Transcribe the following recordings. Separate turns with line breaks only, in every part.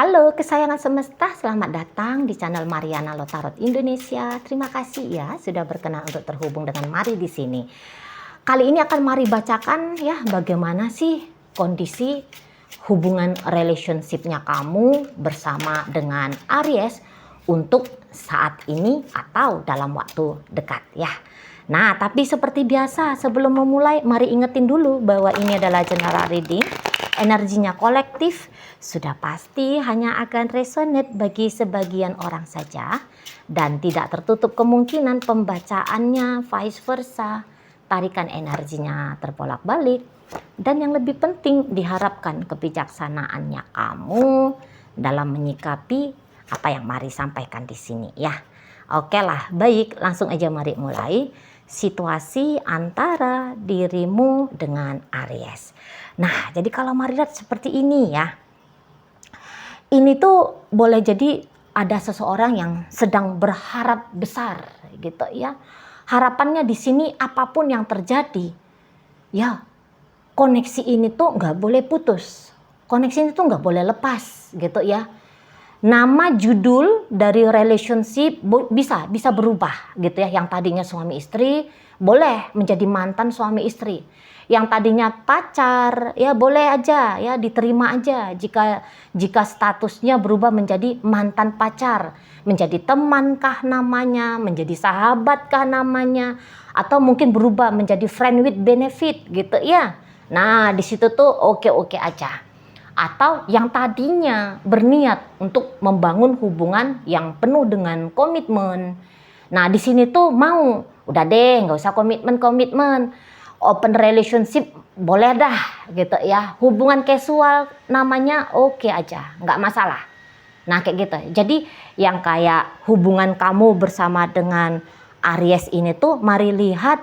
Halo kesayangan semesta, selamat datang di channel Mariana Lotarot Indonesia. Terima kasih ya sudah berkenan untuk terhubung dengan Mari di sini. Kali ini akan Mari bacakan ya bagaimana sih kondisi hubungan relationship-nya kamu bersama dengan Aries untuk saat ini atau dalam waktu dekat ya. Nah, tapi seperti biasa sebelum memulai mari ingetin dulu bahwa ini adalah general reading. Energinya kolektif, sudah pasti hanya akan resonate bagi sebagian orang saja dan tidak tertutup kemungkinan pembacaannya vice versa, tarikan energinya terbolak-balik, dan yang lebih penting diharapkan kebijaksanaannya kamu dalam menyikapi apa yang Mari sampaikan di sini ya. Oke lah, baik, langsung aja mari mulai. Situasi antara dirimu dengan Aries. Nah, jadi kalau Mari lihat seperti ini ya. Ini tuh boleh jadi ada seseorang yang sedang berharap besar gitu ya. Harapannya di sini apapun yang terjadi, ya koneksi ini tuh nggak boleh putus. Koneksi ini tuh nggak boleh lepas gitu ya. Nama judul dari relationship bisa berubah gitu ya. Yang tadinya suami istri boleh menjadi mantan suami istri. Yang tadinya pacar ya boleh aja ya, diterima aja jika statusnya berubah menjadi mantan pacar, menjadi temankah namanya, menjadi sahabatkah namanya, atau mungkin berubah menjadi friend with benefit gitu ya. Nah, di situ tuh oke-oke aja. Atau yang tadinya berniat untuk membangun hubungan yang penuh dengan komitmen. Nah, di sini tuh mau, udah deh, nggak usah komitmen. Open relationship boleh dah gitu ya. Hubungan casual namanya oke aja, nggak masalah. Nah, kayak gitu. Jadi yang kayak hubungan kamu bersama dengan Aries ini tuh Mari lihat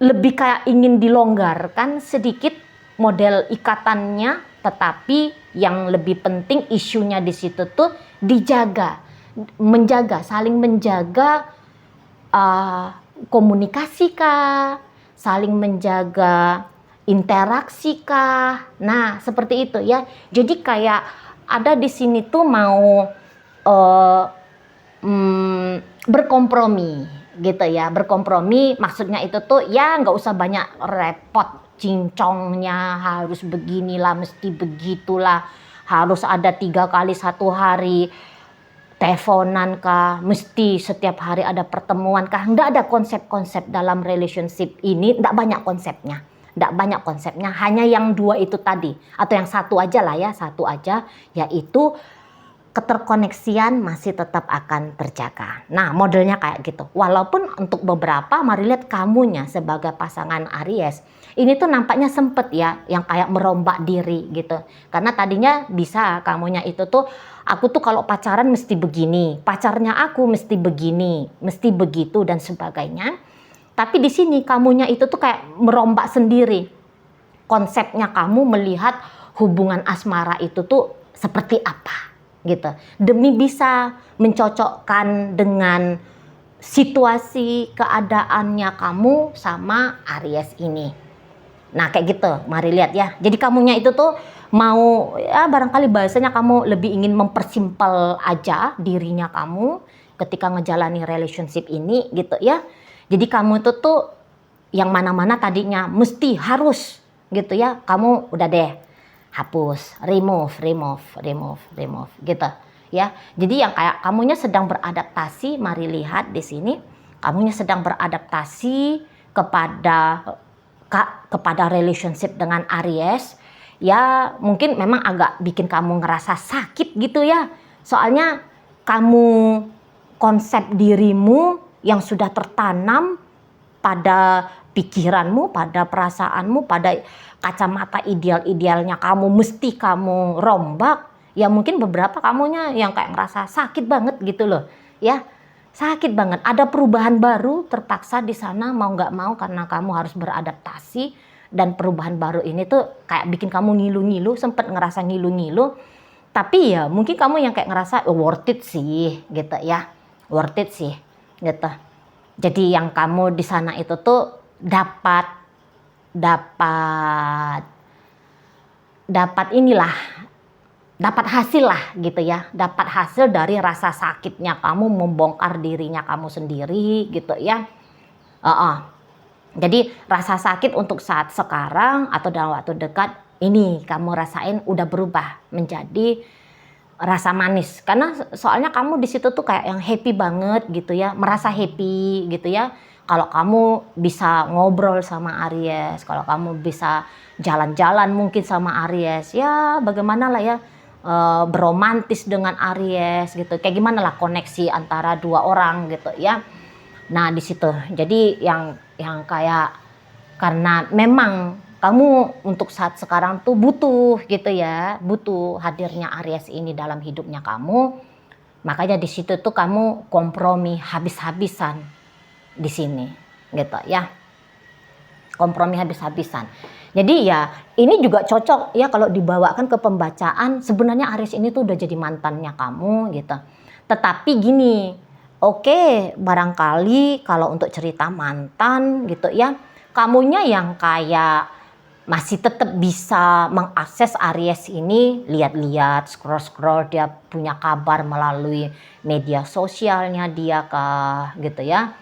lebih kayak ingin dilonggarkan sedikit model ikatannya, tetapi yang lebih penting isunya di situ tuh dijaga, saling menjaga komunikasi kah, saling menjaga interaksi kah. Nah, seperti itu ya. Jadi kayak ada di sini tuh mau berkompromi gitu ya. Berkompromi maksudnya itu tuh ya nggak usah banyak repot cincongnya, harus beginilah, mesti begitulah, harus ada 3 kali 1 hari teleponan kah, mesti setiap hari ada pertemuan kah. Nggak ada konsep-konsep dalam relationship ini, nggak banyak konsepnya, hanya yang 2 itu tadi, atau yang 1 aja lah ya, 1 aja, yaitu keterkoneksian masih tetap akan terjaga. Nah, modelnya kayak gitu. Walaupun untuk beberapa, Mari lihat kamunya sebagai pasangan Aries, ini tuh nampaknya sempet ya, yang kayak merombak diri gitu. Karena tadinya bisa kamunya itu tuh, aku tuh kalau pacaran mesti begini, pacarnya aku mesti begini, mesti begitu dan sebagainya. Tapi di sini kamunya itu tuh kayak merombak sendiri. Konsepnya kamu melihat hubungan asmara itu tuh seperti apa gitu, demi bisa mencocokkan dengan situasi keadaannya kamu sama Aries ini. Nah, kayak gitu, Mari lihat ya. Jadi kamunya itu tuh mau ya, barangkali bahasanya kamu lebih ingin mempersimpel aja dirinya kamu ketika ngejalani relationship ini gitu ya. Jadi kamu itu tuh yang mana-mana tadinya mesti harus gitu ya, kamu udah deh hapus, remove gitu ya. Jadi yang kayak kamunya sedang beradaptasi, Mari lihat di sini kamunya sedang beradaptasi kepada relationship dengan Aries ya. Mungkin memang agak bikin kamu ngerasa sakit gitu ya, soalnya kamu konsep dirimu yang sudah tertanam pada pikiranmu, pada perasaanmu, pada kacamata ideal-idealnya kamu mesti kamu rombak. Ya mungkin beberapa kamunya yang kayak ngerasa sakit banget gitu loh ya. Sakit banget, ada perubahan baru terpaksa di sana mau nggak mau karena kamu harus beradaptasi. Dan perubahan baru ini tuh kayak bikin kamu ngilu-ngilu, sempet ngerasa ngilu-ngilu. Tapi ya mungkin kamu yang kayak ngerasa worth it sih gitu ya, worth it sih gitu. Jadi yang kamu di sana itu tuh dapat inilah, dapat hasil lah gitu ya, dapat hasil dari rasa sakitnya kamu membongkar dirinya kamu sendiri gitu ya. Jadi rasa sakit untuk saat sekarang atau dalam waktu dekat ini kamu rasain udah berubah menjadi rasa manis, karena soalnya kamu di situ tuh kayak yang happy banget gitu ya, merasa happy gitu ya. Kalau kamu bisa ngobrol sama Aries, kalau kamu bisa jalan-jalan mungkin sama Aries, ya bagaimana lah ya, beromantis dengan Aries gitu, kayak gimana lah koneksi antara dua orang gitu ya. Nah di situ jadi yang kayak, karena memang kamu untuk saat sekarang tuh butuh gitu ya, butuh hadirnya Aries ini dalam hidupnya kamu. Makanya di situ tuh kamu kompromi habis-habisan di sini gitu ya. Kompromi habis-habisan. Jadi ya ini juga cocok ya kalau dibawakan ke pembacaan, sebenarnya Aries ini tuh udah jadi mantannya kamu gitu. Tetapi gini, oke, barangkali kalau untuk cerita mantan gitu ya, kamunya yang kayak masih tetap bisa mengakses Aries ini, lihat-lihat, scroll-scroll dia punya kabar melalui media sosialnya dia kah gitu ya.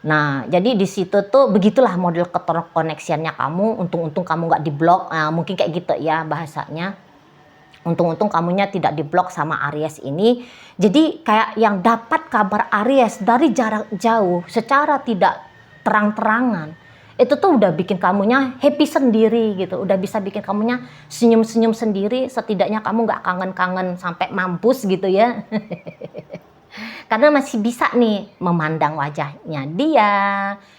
Nah, jadi di situ tuh begitulah model keterkoneksiannya kamu. Untung-untung kamu nggak diblok, mungkin kayak gitu ya bahasanya. Untung-untung kamunya tidak diblok sama Aries ini. Jadi kayak yang dapat kabar Aries dari jarak jauh secara tidak terang-terangan, itu tuh udah bikin kamunya happy sendiri gitu. Udah bisa bikin kamunya senyum-senyum sendiri. Setidaknya kamu nggak kangen-kangen sampai mampus gitu ya. Karena masih bisa nih memandang wajahnya dia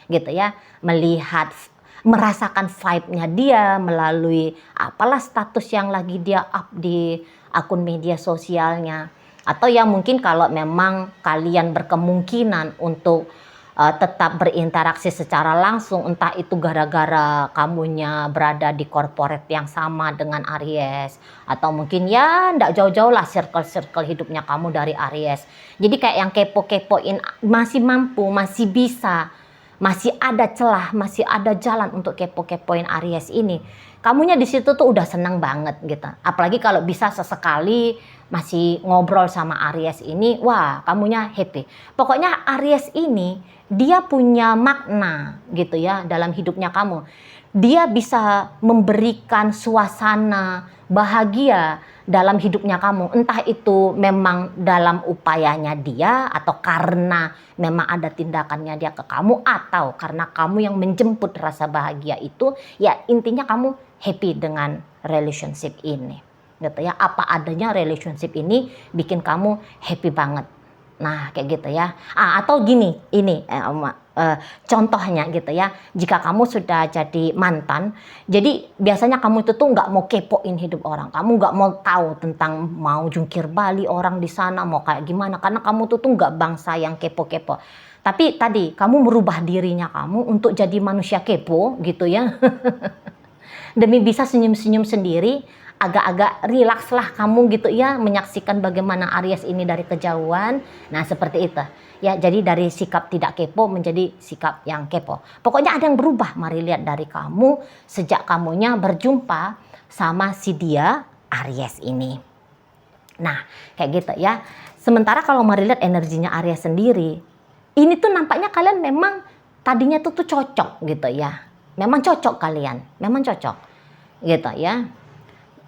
gitu ya, melihat, merasakan vibe-nya dia melalui apalah status yang lagi dia up di akun media sosialnya. Atau ya mungkin kalau memang kalian berkemungkinan untuk tetap berinteraksi secara langsung, entah itu gara-gara kamunya berada di corporate yang sama dengan Aries, atau mungkin ya ndak jauh-jauh lah circle-circle hidupnya kamu dari Aries. Jadi kayak yang kepo-kepoin masih mampu, masih bisa, masih ada celah, masih ada jalan untuk kepo-kepoin Aries ini. Kamunya di situ tuh udah senang banget gitu. Apalagi kalau bisa sesekali masih ngobrol sama Aries ini, wah kamunya happy. Pokoknya Aries ini dia punya makna gitu ya dalam hidupnya kamu. Dia bisa memberikan suasana bahagia dalam hidupnya kamu. Entah itu memang dalam upayanya dia, atau karena memang ada tindakannya dia ke kamu, atau karena kamu yang menjemput rasa bahagia itu. Ya intinya kamu happy dengan relationship ini gitu ya. Apa adanya relationship ini bikin kamu happy banget. Nah kayak gitu ya. Atau gini, ini contohnya gitu ya, jika kamu sudah jadi mantan, jadi biasanya kamu itu tuh nggak mau kepoin hidup orang, kamu nggak mau tahu tentang mau jungkir balik orang di sana mau kayak gimana, karena kamu tuh nggak bangsa yang kepo-kepo. Tapi tadi kamu merubah dirinya kamu untuk jadi manusia kepo gitu ya. Demi bisa senyum-senyum sendiri, agak-agak rilaks lah kamu gitu ya, menyaksikan bagaimana Aries ini dari kejauhan. Nah seperti itu ya, jadi dari sikap tidak kepo menjadi sikap yang kepo. Pokoknya ada yang berubah, mari lihat dari kamu sejak kamunya berjumpa sama si dia Aries ini. Nah kayak gitu ya. Sementara kalau mari lihat energinya Aries sendiri, ini tuh nampaknya kalian memang tadinya tuh cocok gitu ya. Memang cocok kalian, memang cocok gitu ya.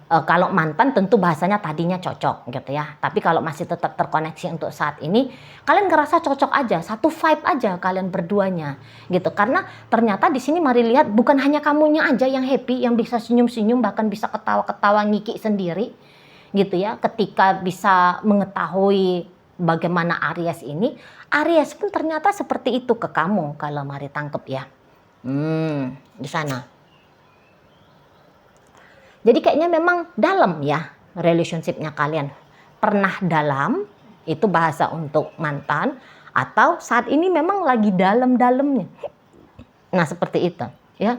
Kalau mantan tentu bahasanya tadinya cocok gitu ya. Tapi kalau masih tetap terkoneksi untuk saat ini, kalian ngerasa cocok aja, satu vibe aja kalian berduanya gitu. Karena ternyata di sini mari lihat bukan hanya kamunya aja yang happy, yang bisa senyum-senyum, bahkan bisa ketawa-ketawa ngiki sendiri gitu ya. Ketika bisa mengetahui bagaimana Aries ini, Aries pun ternyata seperti itu ke kamu kalau mari tangkep ya. Di sana. Jadi kayaknya memang dalam ya relationship-nya kalian. Pernah dalam, itu bahasa untuk mantan, atau saat ini memang lagi dalam-dalamnya. Nah seperti itu ya.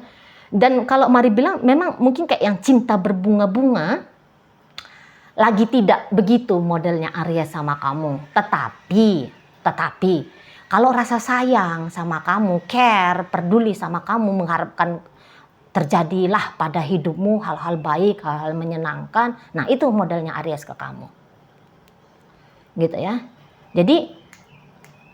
Dan kalau mari bilang memang mungkin kayak yang cinta berbunga-bunga, lagi tidak begitu modelnya Aries sama kamu. Tetapi kalau rasa sayang sama kamu, care, peduli sama kamu, mengharapkan terjadilah pada hidupmu hal-hal baik, hal-hal menyenangkan. Nah, itu modelnya Aries ke kamu. Gitu ya. Jadi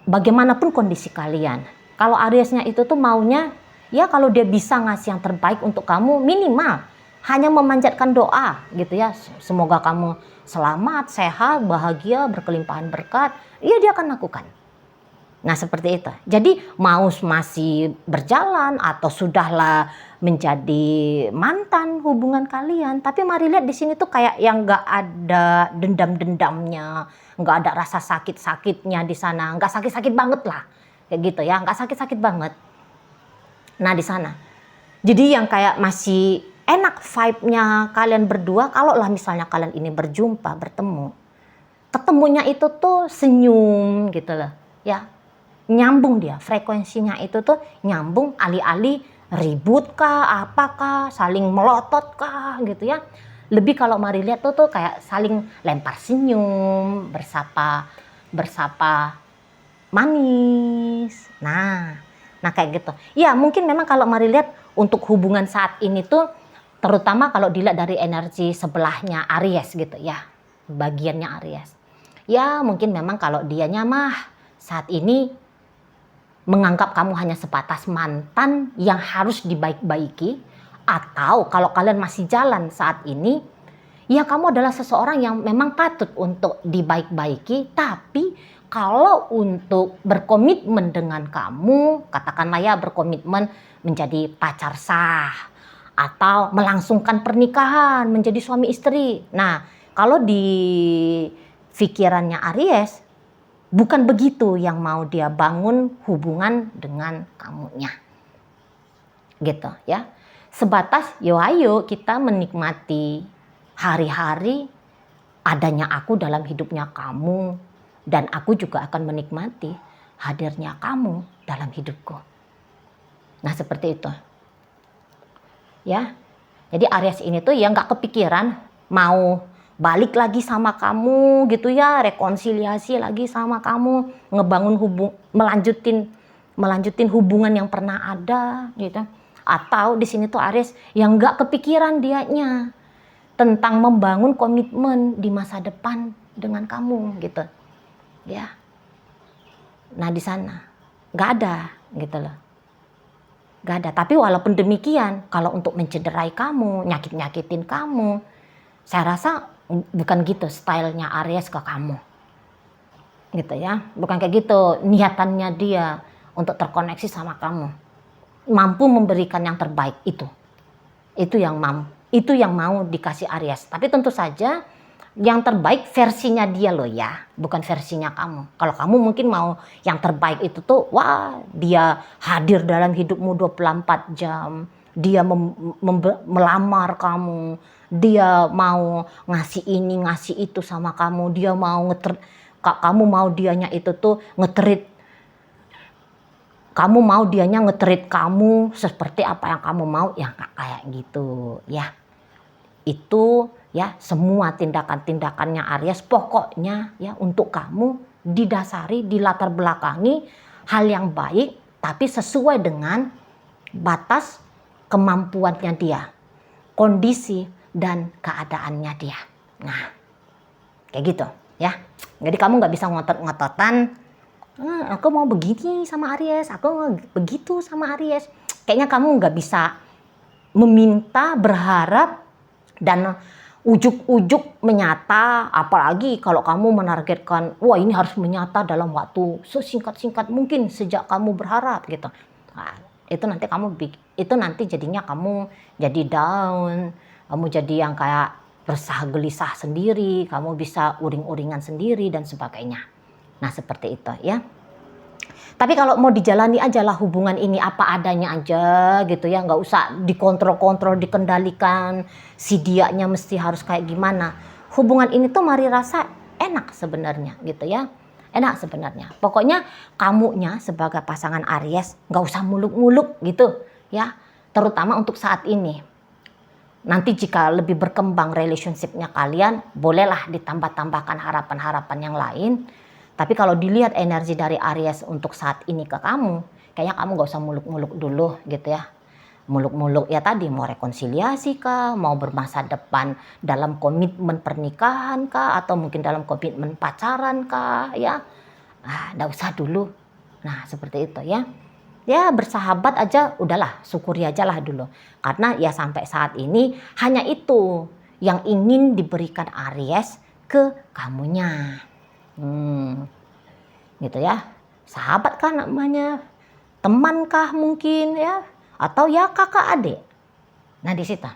bagaimanapun kondisi kalian, kalau Ariesnya itu tuh maunya ya kalau dia bisa ngasih yang terbaik untuk kamu, minimal hanya memanjatkan doa gitu ya. Semoga kamu selamat, sehat, bahagia, berkelimpahan berkat. Iya, dia akan lakukan. Nah, seperti itu. Jadi mau masih berjalan atau sudahlah menjadi mantan hubungan kalian, tapi mari lihat di sini tuh kayak yang nggak ada dendam-dendamnya, nggak ada rasa sakit-sakitnya di sana, nggak sakit-sakit banget lah, kayak gitu ya, nggak sakit-sakit banget. Nah, di sana. Jadi yang kayak masih enak vibe-nya kalian berdua, kalau lah misalnya kalian ini berjumpa, bertemu, ketemunya itu tuh senyum gitu loh, ya. Nyambung dia, frekuensinya itu tuh nyambung, alih-alih ribut kah, apakah, saling melotot kah gitu ya. Lebih kalau mari lihat tuh kayak saling lempar senyum, bersapa manis. Nah kayak gitu. Ya mungkin memang kalau mari lihat untuk hubungan saat ini tuh, terutama kalau dilihat dari energi sebelahnya Aries gitu ya, bagiannya Aries. Ya mungkin memang kalau dianya mah saat ini menganggap kamu hanya sebatas mantan yang harus dibaik-baiki, atau kalau kalian masih jalan saat ini, ya kamu adalah seseorang yang memang patut untuk dibaik-baiki, tapi kalau untuk berkomitmen dengan kamu, katakanlah ya berkomitmen menjadi pacar sah, atau melangsungkan pernikahan, menjadi suami istri. Nah, kalau di pikirannya Aries, bukan begitu yang mau dia bangun hubungan dengan kamunya. Gitu ya. Sebatas yo ayo kita menikmati hari-hari adanya aku dalam hidupnya kamu, dan aku juga akan menikmati hadirnya kamu dalam hidupku. Nah, seperti itu. Ya. Jadi Aries ini tuh ya nggak kepikiran mau balik lagi sama kamu gitu ya, rekonsiliasi lagi sama kamu, ngebangun melanjutin hubungan yang pernah ada gitu. Atau di sini tuh Aries yang nggak kepikiran dianya tentang membangun komitmen di masa depan dengan kamu gitu ya. Nah, di sana nggak ada gitu loh, nggak ada. Tapi walaupun demikian, kalau untuk mencederai kamu, nyakitin kamu, saya rasa bukan gitu stylenya Aries ke kamu. Gitu ya. Bukan kayak gitu niatannya dia untuk terkoneksi sama kamu. Mampu memberikan yang terbaik itu. Itu yang mau dikasih Aries. Tapi tentu saja yang terbaik versinya dia loh ya, bukan versinya kamu. Kalau kamu mungkin mau yang terbaik itu tuh, wah dia hadir dalam hidupmu 24 jam. Dia melamar kamu, dia mau ngasih ini ngasih itu sama kamu, dia mau kamu mau dianya itu tuh nge-treat kamu seperti apa yang kamu mau, ya nggak kayak gitu ya. Itu ya semua tindakan-tindakannya Aries pokoknya ya untuk kamu didasari, dilatar belakangi hal yang baik, tapi sesuai dengan batas kemampuannya dia, kondisi dan keadaannya dia. Nah, kayak gitu ya. Jadi kamu nggak bisa ngotot-ngototan, aku mau begini sama Aries, aku mau begitu sama Aries. Kayaknya kamu nggak bisa meminta, berharap, dan ujuk-ujuk menyata. Apalagi kalau kamu menargetkan, wah ini harus menyata dalam waktu sesingkat-singkat mungkin sejak kamu berharap gitu. Nah, itu nanti jadinya kamu jadi down, kamu jadi yang kayak resah gelisah sendiri, kamu bisa uring-uringan sendiri dan sebagainya. Nah, seperti itu ya. Tapi kalau mau dijalani aja lah hubungan ini apa adanya aja gitu ya, nggak usah dikontrol-kontrol, dikendalikan, si dianya mesti harus kayak gimana. Hubungan ini tuh mari rasa enak sebenarnya gitu ya, enak sebenarnya. Pokoknya kamunya sebagai pasangan Aries nggak usah muluk-muluk gitu ya, terutama untuk saat ini. Nanti jika lebih berkembang relationship-nya kalian, bolehlah ditambah-tambahkan harapan-harapan yang lain. Tapi kalau dilihat energi dari Aries untuk saat ini ke kamu, kayaknya kamu gak usah muluk-muluk dulu gitu ya. muluk-muluk ya tadi, mau rekonsiliasi kah, mau bermasa depan dalam komitmen pernikahan kah, atau mungkin dalam komitmen pacaran kah, ya. Nggak usah dulu. Nah, seperti itu ya. Ya, bersahabat aja udahlah, syukuri aja lah dulu. Karena ya sampai saat ini hanya itu yang ingin diberikan Aries ke kamunya. Gitu ya. Sahabat kan namanya, teman kah mungkin ya, atau ya kakak adik. Nah, di situ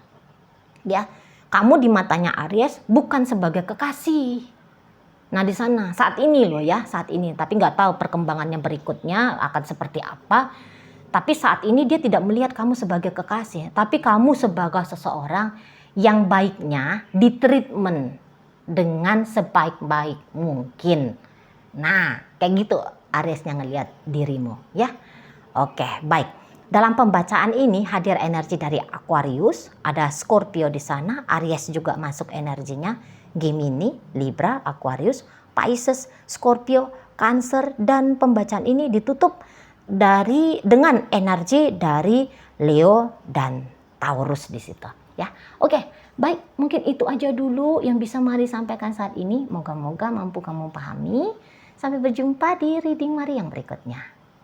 ya, kamu di matanya Aries bukan sebagai kekasih. Nah, di sana saat ini loh ya, saat ini, tapi nggak tahu perkembangannya berikutnya akan seperti apa. Tapi saat ini dia tidak melihat kamu sebagai kekasih, tapi kamu sebagai seseorang yang baiknya ditreatment dengan sebaik-baik mungkin. Nah, kayak gitu Ariesnya ngelihat dirimu ya. Oke, baik. Dalam pembacaan ini hadir energi dari Aquarius, ada Scorpio di sana, Aries juga masuk energinya, Gemini, Libra, Aquarius, Pisces, Scorpio, Cancer, dan pembacaan ini ditutup dengan energi dari Leo dan Taurus di situ ya. Oke, baik, mungkin itu aja dulu yang bisa Mari sampaikan saat ini. Moga-moga mampu kamu pahami. Sampai berjumpa di reading Mari yang berikutnya.